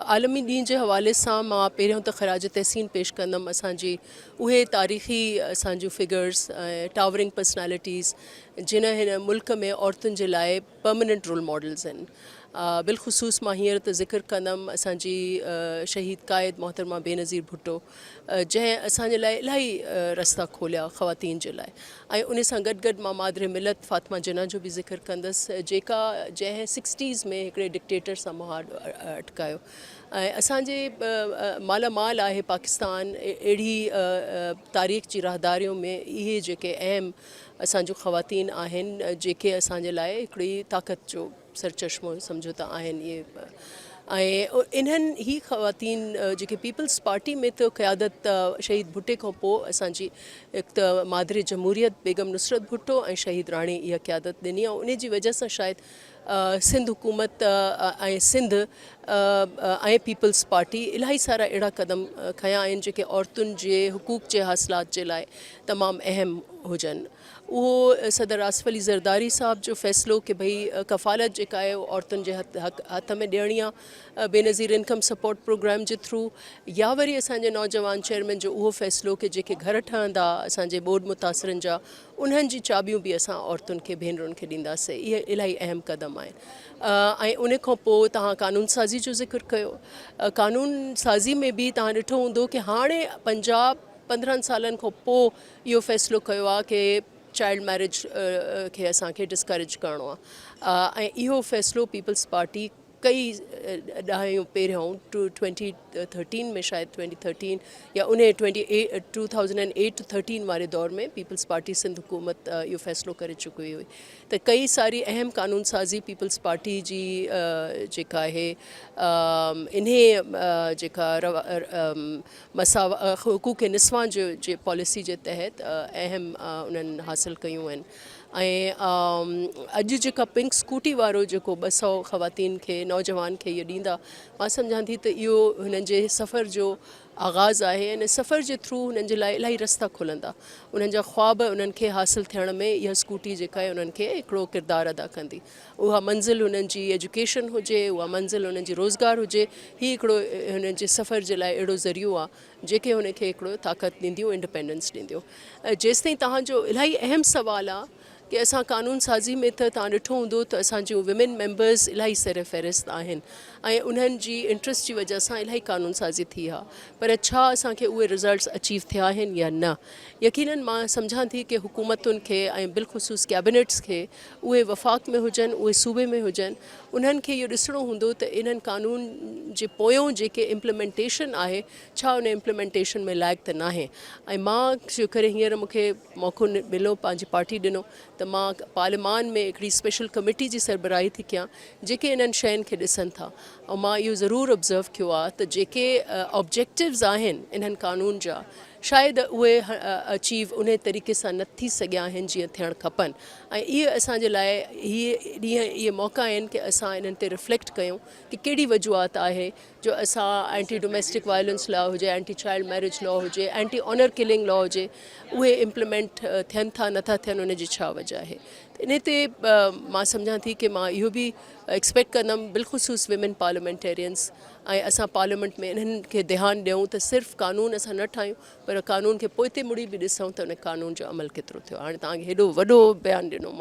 आलमी ॾींहं जे हवाले सां मां पहिरियों त ख़राज तहसीन पेश कंदमि असांजी उहे तारीख़ी असांजूं फिगर्स टावरिंग पर्सनैलिटीज़ जिन हिन मुल्क में औरतुनि जे लाइ परमनेंट रोल मॉडल्स आहिनि। बिलख़ुसूस मां हींअर त ज़िक्र कंदमि असांजी शहीद क़ाइद मोहतरमा बेनज़ीर भुट्टो जंहिं असांजे लाइ इलाही रस्ता खोलिया ख़वातीन जे लाइ। ऐं उन सां गॾु गॾु मां मादरे मिलत फ़ातिमा जिन्ना जो बि ज़िक्र कंदसि जंहिं 60s में हिकिड़े डिक्टेटर सां मुहार अटकायो। ऐं असांजे मालामाल आहे पाकिस्तान अहिड़ी तारीख़ जी राहदारियों में इहे जेके अहम असांजूं ख़वातीन आहिनि जेके असांजे लाइ हिकिड़ी ताक़त जो सरचश्मो सम्झो त आहिनि इहे। ऐं इन्हनि ही ख़वातीन जेके पीपल्स पार्टी में त क़यादत शहीद भुट्टे खां पोइ असांजी हिकु त मादरे जमहूरियत बेगम नुसरत भुट्टो ऐं शहीद राणी इहा क़यादत ॾिनी आहे। उन जी वजह सां शायदि सिंध हुकूमत ऐं सिंध ऐं पीपल्स पार्टी इलाही सारा अहिड़ा क़दम खयां आहिनि जेके औरतुनि जे हुकूक जे हासिलात जे लाइ तमामु अहम हुजनि। उहो सदर आसिफ अली ज़रदारी साहब जो फ़ैसिलो कि भई कफ़ालत जेका आहे औरतुनि जे हथ में ॾियणी आहे बेनज़ीर इनकम सपोर्ट प्रोग्राम जे थ्रू, या वरी असांजे नौजवान चेयरमैन जो उहो फ़ैसिलो कि जेके घर ठहंदा असांजे ॿोॾि मुतासिरनि जा उन्हनि जी चाबियूं बि असां औरतुनि खे भेनरुनि खे ॾींदासीं। इहे इलाही अहम क़दम आहिनि। ऐं उन खां पोइ तव्हां कानून साज़ी जो ज़िक्र कयो। कानून साज़ी में बि तव्हां ॾिठो हूंदो कि हाणे पंजाब 15 सालनि खां पोइ इहो फ़ैसिलो कयो आहे कि चाइल्ड मैरिज खे असांखे डिस्करेज करिणो आहे। ऐं इहो फ़ैसिलो पीपल्स पार्टी कई ॾहायूं पहिरियों 2013 में शायदि 2013 या उन 2008-13 वारे दौर में पीपल्स पार्टी सिंध हुकूमत इहो फ़ैसिलो करे चुकी हुई त कई सारी अहम कानून साज़ी पीपल्स पार्टी जी जेका आहे इन्हे जेका हुकूक निस्वां जे पॉलिसी जे तहत अहम उन्हनि हासिल कयूं आहिनि। ऐं अॼु जेका पिंक स्कूटी वारो जेको 200 ख़वातीन खे नौजवान खे इहो ॾींदा, मां सम्झां थी त इहो हुननि जे सफ़र जो आगाज़ आहे। इन सफ़र जे थ्रू हुननि जे लाइ इलाही रस्ता खुलंदा। उन्हनि जा ख़्वाब उन्हनि खे हासिलु थियण में इहा स्कूटी जेका आहे उन्हनि खे हिकिड़ो किरदारु अदा कंदी। उहा मंज़िल हुननि जी एजुकेशन हुजे, उहा मंज़िल हुननि जी रोज़गार हुजे, हीउ हिकिड़ो हुननि जे सफ़र जे लाइ अहिड़ो ज़रियो आहे जेके हुनखे हिकिड़ो ताक़त ॾींदियूं, इंडिपेंडेंस ॾींदियूं। जेसिताईं तव्हांजो इलाही अहम सुवालु आहे कि असां कानून साज़ी में त तव्हां ॾिठो हूंदो त असांजूं विमेन मेंबर्स इलाही सर फ़हिरिस्त आहिनि ऐं उन्हनि जी इंट्रस्ट जी वजह सां इलाही कानून साज़ी थी आहे। पर छा असांखे उहे रिज़ल्ट्स अचीव थिया आहिनि या न? यकीनन मां सम्झां थी कि हुकूमतुनि खे ऐं बिलख़ुसूस कैबिनेट्स खे उहे वफ़ाक़ में हुजनि, उहे सूबे में हुजनि, उन्हनि खे इहो ॾिसणो हूंदो त इन्हनि कानून जे पोयों जेके इम्प्लीमेंटेशन आहे छा उन इम्प्लीमेंटेशन में लाइक़ त नाहे। ऐं मां शुक्र हींअर मूंखे मौक़ो मिलियो, पंहिंजी पार्टी ॾिनो त मां पार्लियामान में हिकिड़ी स्पेशल कमेटी जी सरबराही थी कयां जेके इन्हनि शयुनि खे ॾिसनि था। ऐं मां इहो ज़रूरु ऑब्ज़र्व कयो आहे त जेके ऑब्जेक्टिव्स आहिनि इन्हनि कानून जा शायदि उहे अचीव उन तरीक़े सां न थी सघिया आहिनि जीअं थियणु खपनि। ऐं इहे असांजे लाइ इहे मौक़ा आहिनि कि असां इन्हनि ते रिफ्लेक्ट कयूं कि कहिड़ी वजूहात आहे जो असां एंटी डोमेस्टिक वायलेंस लॉ हुजे, एंटी चाइल्ड मैरिज लॉ हुजे, एंटी ऑनर किलिंग लॉ हुजे, उहे इम्प्लीमेंट थियनि था नथा थियनि, उन जी छा वजह आहे। इन ते मां सम्झां थी कि मां इहो बि एक्सपेक्ट कंदमि बिलख़ुसूस विमेन पार्लियामेंटेरियंस ऐं असां पार्लियामेंट में इन्हनि खे ध्यानु ॾियूं त सिर्फ़ु कानून असां न ठाहियूं पर कानून खे पोइ ते मुड़ी बि ॾिसूं त उन कानून जो अमल केतिरो थियो। हाणे तव्हांखे हेॾो वॾो बयानु ॾिनो मां।